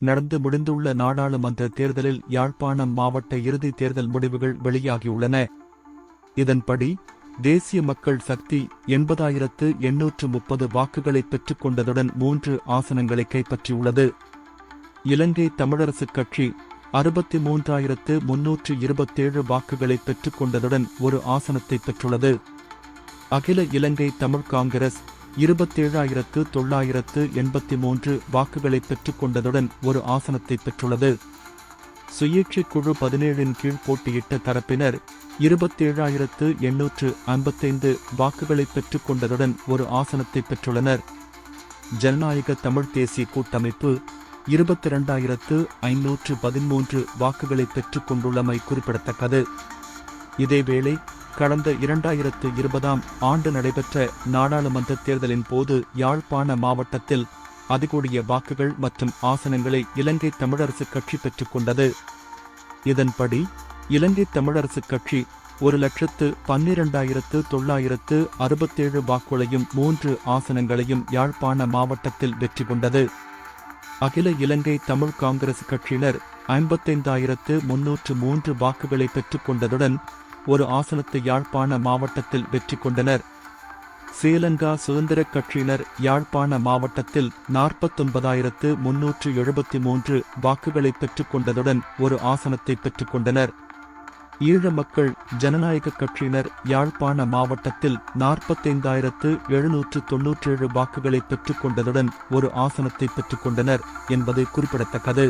நடந்து முடிந்துள்ள நாடாளுமன்ற தேர்தலில் யாழ்ப்பாணம் மாவட்ட இறுதி தேர்தல் முடிவுகள் வெளியாகியுள்ளன. இதன்படி தேசிய மக்கள் சக்தி 80,830 வாக்குகளை பெற்றுக் கொண்டதுடன் 3 ஆசனங்களை கைப்பற்றியுள்ளது. இலங்கை தமிழரசுக் கட்சி 63,327 வாக்குகளை பெற்றுக் கொண்டதுடன் 1 ஆசனத்தை பெற்றுள்ளது. அகில இலங்கை தமிழ் காங்கிரஸ் 27,983 வாக்குகளை பெற்றுக் கொண்டதுடன் 1 ஆசனத்தை பெற்றுள்ளது. சுயேட்சை குழு 17 கீழ் போட்டியிட்ட தரப்பினர் 27,855 வாக்குகளை பெற்றுக் கொண்டதுடன் 1 ஆசனத்தை பெற்றுள்ளனர். ஜனநாயக தமிழ் தேசிய கூட்டமைப்பு 22,513 வாக்குகளை பெற்றுக் கொண்டுள்ளமை குறிப்பிடத்தக்கது. இதேவேளை கடந்த 2020ஆம் ஆண்டு நடைபெற்ற நாடாளுமன்ற தேர்தலின் போது யாழ்ப்பாண மாவட்டத்தில் அதிகூடிய வாக்குகள் மற்றும் ஆசனங்களை இலங்கை தமிழரசுக் கட்சி பெற்றுக் கொண்டது. இதன்படி இலங்கை தமிழரசுக் கட்சி 1,12,967 வாக்குகளையும் 3 ஆசனங்களையும் யாழ்ப்பாண மாவட்டத்தில் வெற்றி கொண்டது. அகில இலங்கை தமிழ் காங்கிரஸ் கட்சியினர் 55,303 வாக்குகளை பெற்றுக் கொண்டதுடன் 1 ஆசனத்தை யாழ்ப்பாண மாவட்டத்தில் வெற்றி கொண்டனர். ஸ்ரீலங்கா சுதந்திரக் கட்சியினர் யாழ்ப்பாண மாவட்டத்தில் 49,373 வாக்குகளை பெற்றுக் கொண்டதுடன் 1 ஆசனத்தை பெற்றுக் கொண்டனர். ஈழ மக்கள் ஜனநாயக கட்சியினர் யாழ்ப்பாண மாவட்டத்தில் 45,797 வாக்குகளை பெற்றுக் கொண்டதுடன் 1 ஆசனத்தை பெற்றுக் கொண்டனர் என்பது குறிப்பிடத்தக்கது.